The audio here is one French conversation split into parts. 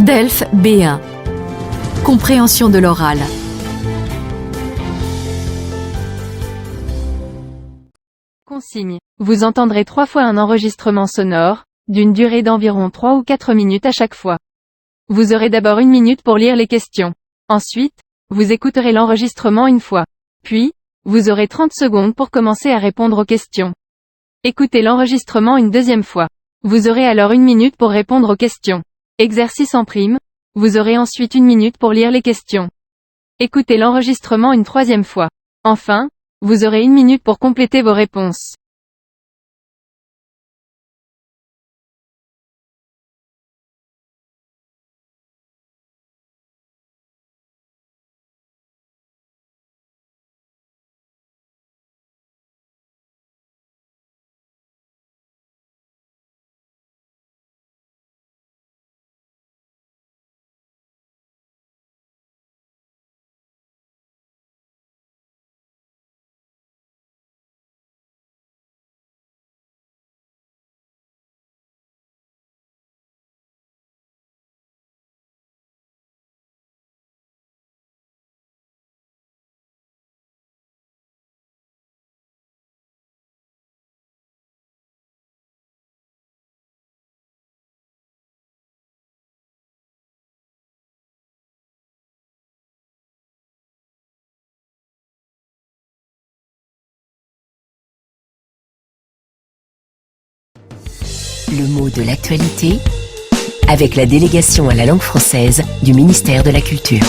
DELF B1. Compréhension de l'oral. Consigne. Vous entendrez 3 fois un enregistrement sonore, d'une durée d'environ 3 ou 4 minutes à chaque fois. Vous aurez d'abord 1 minute pour lire les questions. Ensuite, vous écouterez l'enregistrement une fois. Puis, vous aurez 30 secondes pour commencer à répondre aux questions. Écoutez l'enregistrement une deuxième fois. Vous aurez alors 1 minute pour répondre aux questions. Exercice en prime. Vous aurez ensuite 1 minute pour lire les questions. Écoutez l'enregistrement une troisième fois. Enfin, vous aurez 1 minute pour compléter vos réponses. Le mot de l'actualité avec la délégation à la langue française du ministère de la Culture.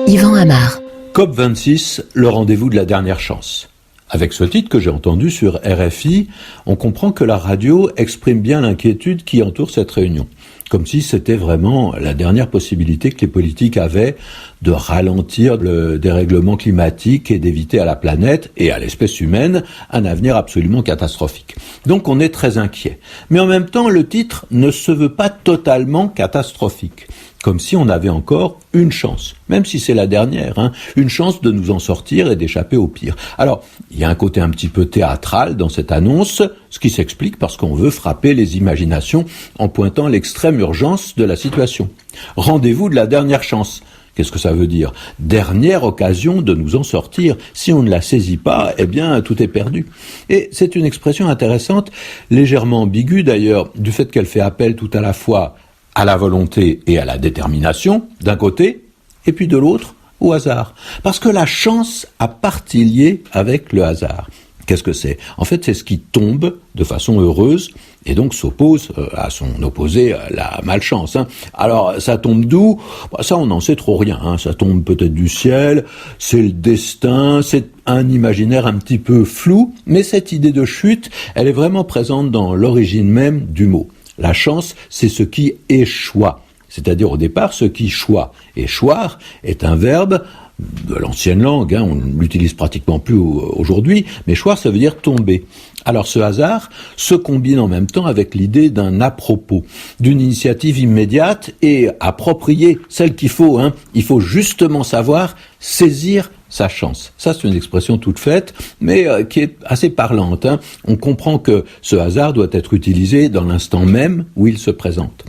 Yvan Amar. COP26, le rendez-vous de la dernière chance. Avec ce titre que j'ai entendu sur RFI, on comprend que la radio exprime bien l'inquiétude qui entoure cette réunion. Comme si c'était vraiment la dernière possibilité que les politiques avaient de ralentir le dérèglement climatique et d'éviter à la planète et à l'espèce humaine un avenir absolument catastrophique. Donc on est très inquiet. Mais en même temps, le titre ne se veut pas totalement catastrophique. Comme si on avait encore une chance, même si c'est la dernière, une chance de nous en sortir et d'échapper au pire. Alors, il y a un côté un petit peu théâtral dans cette annonce, ce qui s'explique parce qu'on veut frapper les imaginations en pointant l'extrême urgence de la situation. Rendez-vous de la dernière chance. Qu'est-ce que ça veut dire? Dernière occasion de nous en sortir. Si on ne la saisit pas, eh bien, tout est perdu. Et c'est une expression intéressante, légèrement ambiguë d'ailleurs, du fait qu'elle fait appel tout à la fois à la volonté et à la détermination, d'un côté, et puis de l'autre, au hasard. Parce que la chance a partie liée avec le hasard. Qu'est-ce que c'est? En fait, c'est ce qui tombe de façon heureuse et donc s'oppose à son opposé, la malchance. Alors, ça tombe d'où? Ça, on n'en sait trop rien. Ça tombe peut-être du ciel, c'est le destin, c'est un imaginaire un petit peu flou, mais cette idée de chute, elle est vraiment présente dans l'origine même du mot. La chance, c'est ce qui échoit, c'est-à-dire au départ ce qui choit. Et choir est un verbe de l'ancienne langue, on ne l'utilise pratiquement plus aujourd'hui, mais choir ça veut dire tomber. Alors ce hasard se combine en même temps avec l'idée d'un à-propos, d'une initiative immédiate et appropriée, celle qu'il faut. Il faut justement savoir saisir sa chance. Ça, c'est une expression toute faite, mais qui est assez parlante. On comprend que ce hasard doit être utilisé dans l'instant même où il se présente.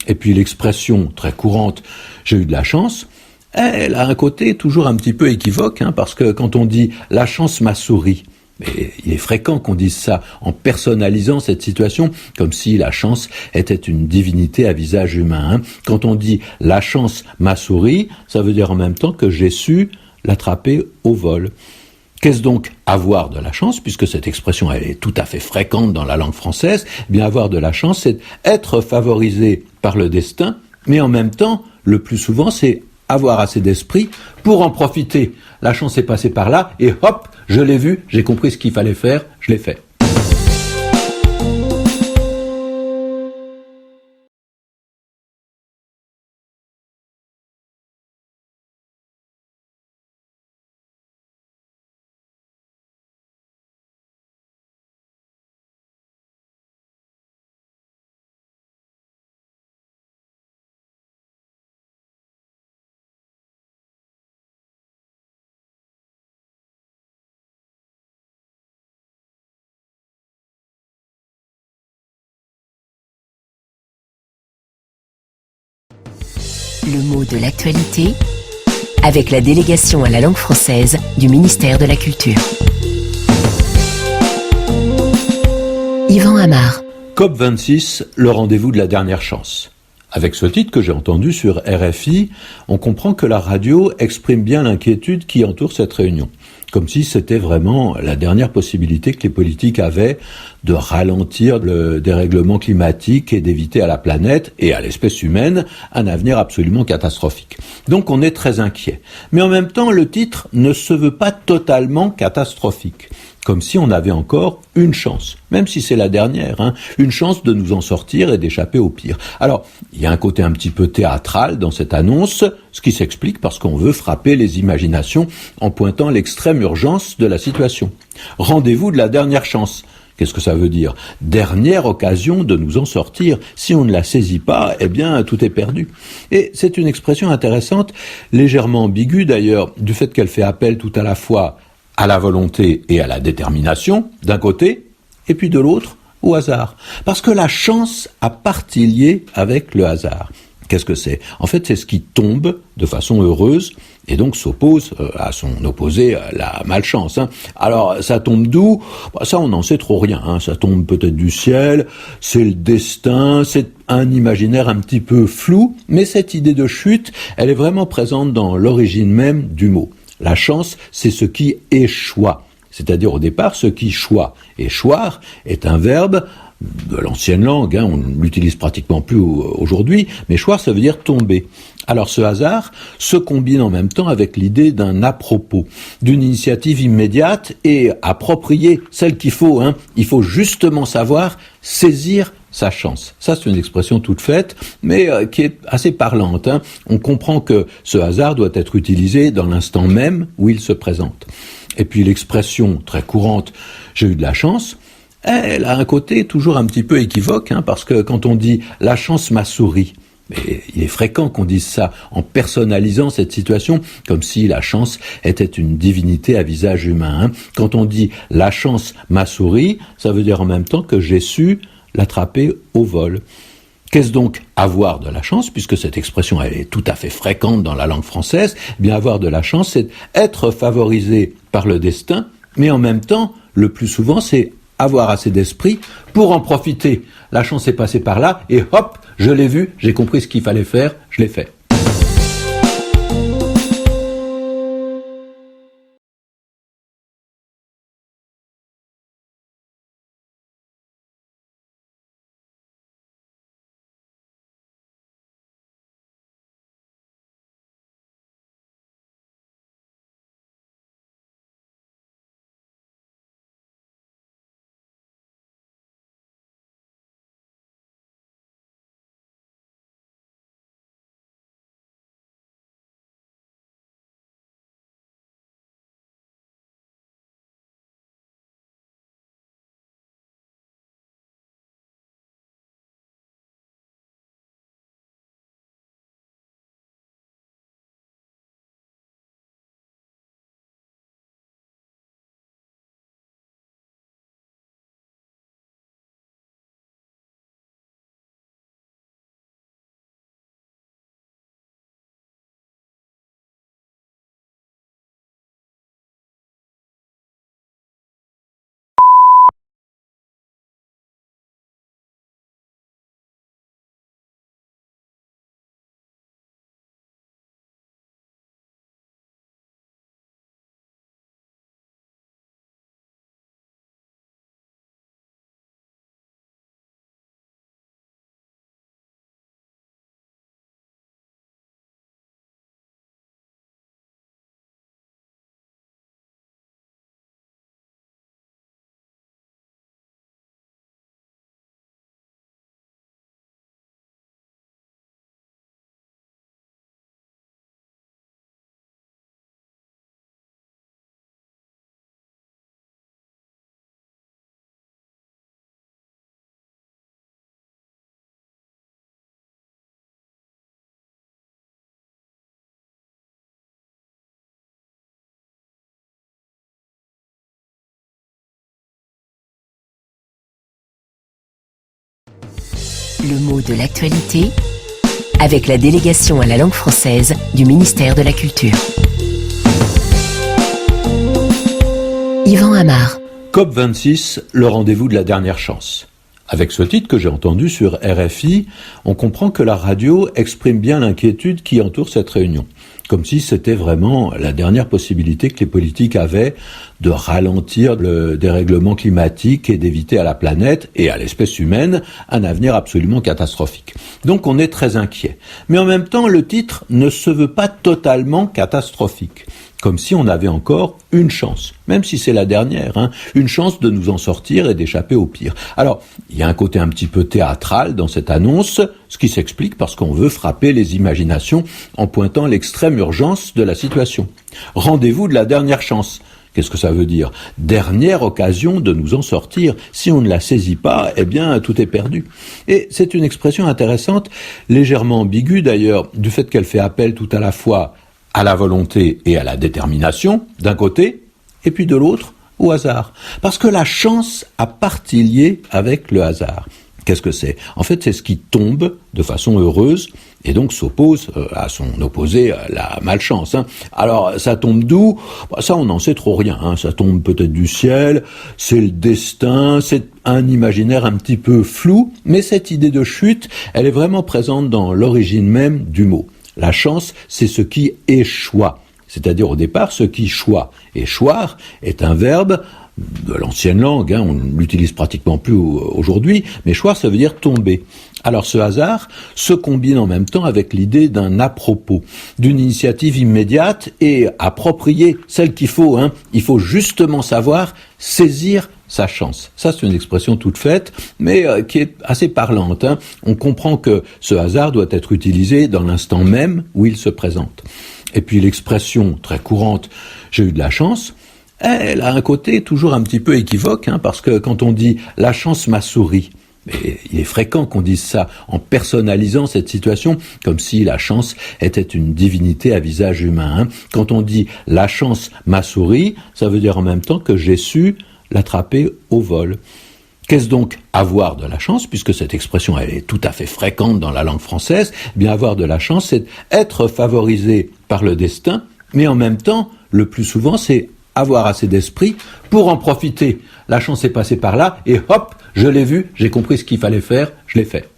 Et puis l'expression très courante « j'ai eu de la chance », elle a un côté toujours un petit peu équivoque, parce que quand on dit « la chance m'a souri », mais il est fréquent qu'on dise ça en personnalisant cette situation, comme si la chance était une divinité à visage humain. Quand on dit « la chance m'a souri », ça veut dire en même temps que j'ai su l'attraper au vol. Qu'est-ce donc avoir de la chance, puisque cette expression elle est tout à fait fréquente dans la langue française? Eh bien, avoir de la chance, c'est être favorisé par le destin, mais en même temps, le plus souvent, c'est avoir assez d'esprit pour en profiter. La chance est passée par là, et hop, je l'ai vu, j'ai compris ce qu'il fallait faire, je l'ai fait. Le mot de l'actualité avec la délégation à la langue française du ministère de la Culture. Yvan Amar. COP26, le rendez-vous de la dernière chance. Avec ce titre que j'ai entendu sur RFI, on comprend que la radio exprime bien l'inquiétude qui entoure cette réunion. Comme si c'était vraiment la dernière possibilité que les politiques avaient de ralentir le dérèglement climatique et d'éviter à la planète et à l'espèce humaine un avenir absolument catastrophique. Donc on est très inquiet. Mais en même temps, le titre ne se veut pas totalement catastrophique. Comme si on avait encore une chance, même si c'est la dernière, une chance de nous en sortir et d'échapper au pire. Alors, il y a un côté un petit peu théâtral dans cette annonce, ce qui s'explique parce qu'on veut frapper les imaginations en pointant l'extrême urgence de la situation. Rendez-vous de la dernière chance. Qu'est-ce que ça veut dire ? Dernière occasion de nous en sortir. Si on ne la saisit pas, eh bien, tout est perdu. Et c'est une expression intéressante, légèrement ambiguë d'ailleurs, du fait qu'elle fait appel tout à la fois à la volonté et à la détermination, d'un côté, et puis de l'autre, au hasard. Parce que la chance a partie liée avec le hasard. Qu'est-ce que c'est ? En fait, c'est ce qui tombe de façon heureuse, et donc s'oppose à son opposé, la malchance. Alors, ça tombe d'où ? Ça, on n'en sait trop rien. Ça tombe peut-être du ciel, c'est le destin, c'est un imaginaire un petit peu flou, mais cette idée de chute, elle est vraiment présente dans l'origine même du mot. La chance, c'est ce qui échoit, c'est-à-dire au départ ce qui choit. Et choir est un verbe de l'ancienne langue, on ne l'utilise pratiquement plus aujourd'hui, mais choir ça veut dire tomber. Alors ce hasard se combine en même temps avec l'idée d'un à-propos, d'une initiative immédiate et appropriée, celle qu'il faut. Il faut justement savoir saisir sa chance. Ça, c'est une expression toute faite, mais qui est assez parlante. On comprend que ce hasard doit être utilisé dans l'instant même où il se présente. Et puis l'expression très courante « j'ai eu de la chance », elle a un côté toujours un petit peu équivoque, parce que quand on dit « la chance m'a souri », mais il est fréquent qu'on dise ça en personnalisant cette situation, comme si la chance était une divinité à visage humain. Quand on dit « la chance m'a souri », ça veut dire en même temps que j'ai su l'attraper au vol. Qu'est-ce donc avoir de la chance, puisque cette expression elle est tout à fait fréquente dans la langue française? Eh bien, avoir de la chance, c'est être favorisé par le destin, mais en même temps, le plus souvent, c'est avoir assez d'esprit pour en profiter. La chance est passée par là, et hop, je l'ai vu, j'ai compris ce qu'il fallait faire, je l'ai fait. Le mot de l'actualité avec la délégation à la langue française du ministère de la Culture. Yvan Amar. COP26, le rendez-vous de la dernière chance. Avec ce titre que j'ai entendu sur RFI, on comprend que la radio exprime bien l'inquiétude qui entoure cette réunion. Comme si c'était vraiment la dernière possibilité que les politiques avaient de ralentir le dérèglement climatique et d'éviter à la planète et à l'espèce humaine un avenir absolument catastrophique. Donc on est très inquiet. Mais en même temps, le titre ne se veut pas totalement catastrophique. Comme si on avait encore une chance, même si c'est la dernière, une chance de nous en sortir et d'échapper au pire. Alors, il y a un côté un petit peu théâtral dans cette annonce, ce qui s'explique parce qu'on veut frapper les imaginations en pointant l'extrême urgence de la situation. Rendez-vous de la dernière chance. Qu'est-ce que ça veut dire ? Dernière occasion de nous en sortir. Si on ne la saisit pas, eh bien, tout est perdu. Et c'est une expression intéressante, légèrement ambiguë d'ailleurs, du fait qu'elle fait appel tout à la fois à la volonté et à la détermination, d'un côté, et puis de l'autre, au hasard. Parce que la chance a partie liée avec le hasard. Qu'est-ce que c'est ? En fait, c'est ce qui tombe de façon heureuse et donc s'oppose à son opposé, la malchance. Alors, ça tombe d'où ? Ça, on n'en sait trop rien. Ça tombe peut-être du ciel, c'est le destin, c'est un imaginaire un petit peu flou, mais cette idée de chute, elle est vraiment présente dans l'origine même du mot. La chance, c'est ce qui échoit, c'est-à-dire au départ ce qui choit. Et choir est un verbe de l'ancienne langue, on ne l'utilise pratiquement plus aujourd'hui, mais choir ça veut dire tomber. Alors ce hasard se combine en même temps avec l'idée d'un à-propos, d'une initiative immédiate et appropriée, celle qu'il faut. Il faut justement savoir saisir sa chance. Ça, c'est une expression toute faite, mais qui est assez parlante. On comprend que ce hasard doit être utilisé dans l'instant même où il se présente. Et puis l'expression très courante « j'ai eu de la chance », elle a un côté toujours un petit peu équivoque, parce que quand on dit « la chance m'a souri », mais il est fréquent qu'on dise ça en personnalisant cette situation comme si la chance était une divinité à visage humain. Quand on dit « la chance m'a souri », ça veut dire en même temps que j'ai su l'attraper au vol. Qu'est-ce donc avoir de la chance, puisque cette expression elle est tout à fait fréquente dans la langue française? Eh bien, avoir de la chance, c'est être favorisé par le destin, mais en même temps, le plus souvent, c'est avoir assez d'esprit pour en profiter. La chance est passée par là, et hop, je l'ai vu, j'ai compris ce qu'il fallait faire, je l'ai fait.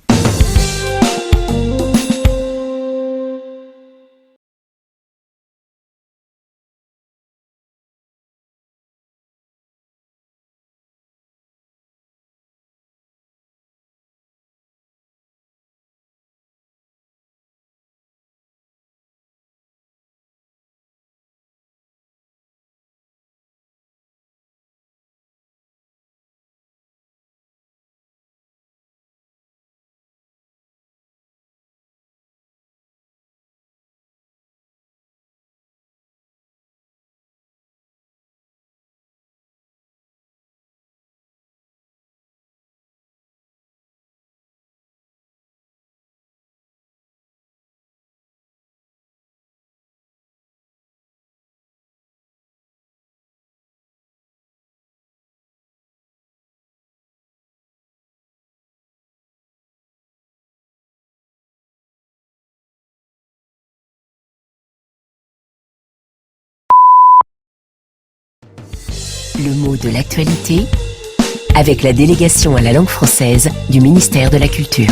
Le mot de l'actualité avec la délégation à la langue française du ministère de la Culture.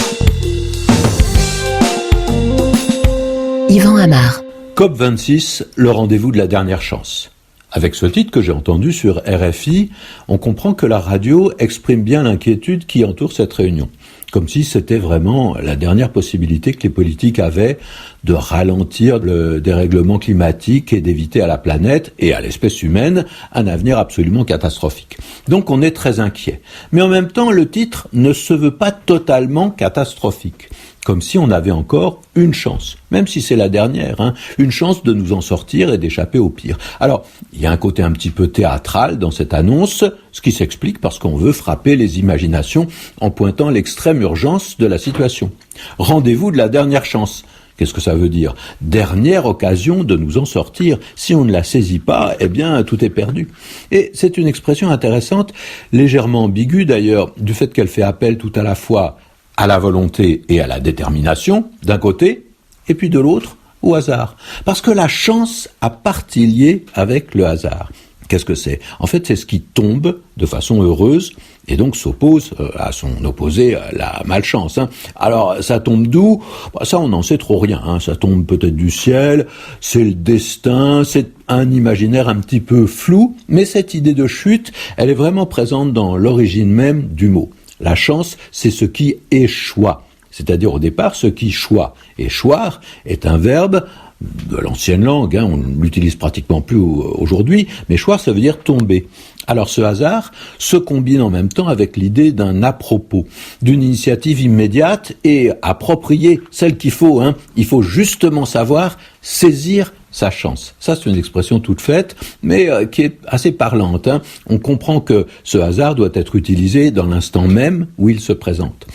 Yvan Amar. COP26, le rendez-vous de la dernière chance. Avec ce titre que j'ai entendu sur RFI, on comprend que la radio exprime bien l'inquiétude qui entoure cette réunion. Comme si c'était vraiment la dernière possibilité que les politiques avaient de ralentir le dérèglement climatique et d'éviter à la planète et à l'espèce humaine un avenir absolument catastrophique. Donc on est très inquiet. Mais en même temps, le titre ne se veut pas totalement catastrophique. Comme si on avait encore une chance, même si c'est la dernière, une chance de nous en sortir et d'échapper au pire. Alors, il y a un côté un petit peu théâtral dans cette annonce, ce qui s'explique parce qu'on veut frapper les imaginations en pointant l'extrême urgence de la situation. Rendez-vous de la dernière chance. Qu'est-ce que ça veut dire ? Dernière occasion de nous en sortir. Si on ne la saisit pas, eh bien, tout est perdu. Et c'est une expression intéressante, légèrement ambiguë d'ailleurs, du fait qu'elle fait appel tout à la fois à la volonté et à la détermination, d'un côté, et puis de l'autre, au hasard. Parce que la chance a partie liée avec le hasard. Qu'est-ce que c'est ? En fait, c'est ce qui tombe de façon heureuse et donc s'oppose à son opposé, la malchance. Alors, ça tombe d'où ? Ça, on n'en sait trop rien. Ça tombe peut-être du ciel, c'est le destin, c'est un imaginaire un petit peu flou, mais cette idée de chute, elle est vraiment présente dans l'origine même du mot. La chance, c'est ce qui échoit, c'est-à-dire au départ ce qui choit. Et choir est un verbe de l'ancienne langue, on ne l'utilise pratiquement plus aujourd'hui, mais choir, ça veut dire tomber. Alors ce hasard se combine en même temps avec l'idée d'un à-propos, d'une initiative immédiate et appropriée, celle qu'il faut. Il faut justement savoir saisir sa chance. Ça, c'est une expression toute faite, mais qui est assez parlante. On comprend que ce hasard doit être utilisé dans l'instant même où il se présente.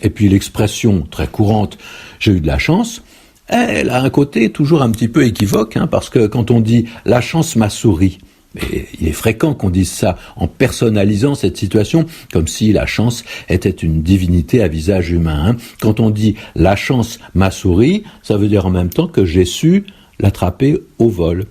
Et puis l'expression très courante « j'ai eu de la chance », elle a un côté toujours un petit peu équivoque, parce que quand on dit « la chance m'a souri », mais il est fréquent qu'on dise ça en personnalisant cette situation, comme si la chance était une divinité à visage humain. Quand on dit « la chance m'a souri », ça veut dire en même temps que j'ai su l'attraper au vol.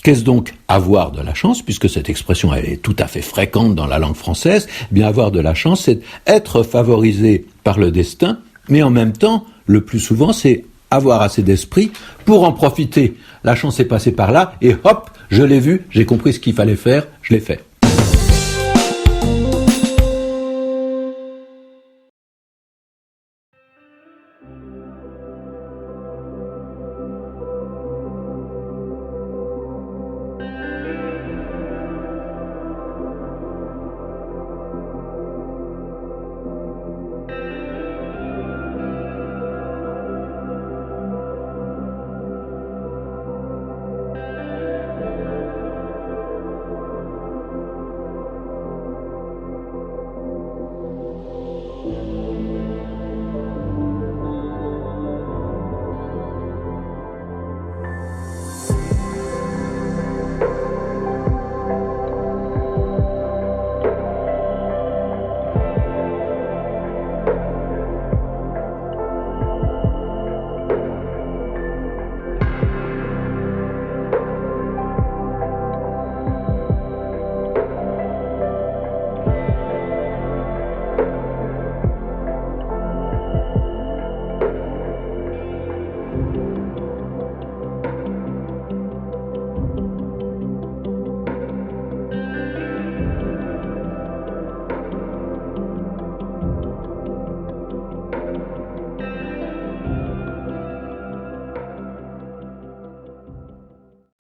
Qu'est-ce donc avoir de la chance, puisque cette expression elle est tout à fait fréquente dans la langue française? Eh bien, avoir de la chance, c'est être favorisé par le destin, mais en même temps, le plus souvent, c'est avoir assez d'esprit pour en profiter. La chance est passée par là et hop, je l'ai vu, j'ai compris ce qu'il fallait faire, je l'ai fait.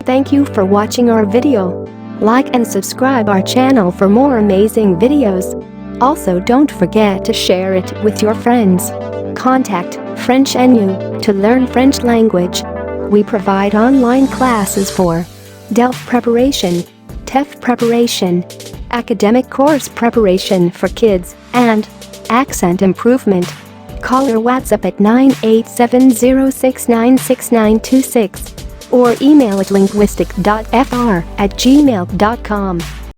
Thank you for watching our video. Like and subscribe our channel for more amazing videos. Also, don't forget to share it with your friends. Contact French NU to learn French language. We provide online classes for DELF preparation, TEF preparation, academic course preparation for kids, and accent improvement. Call or WhatsApp at 98706966926 or email at linguistic.fr@gmail.com.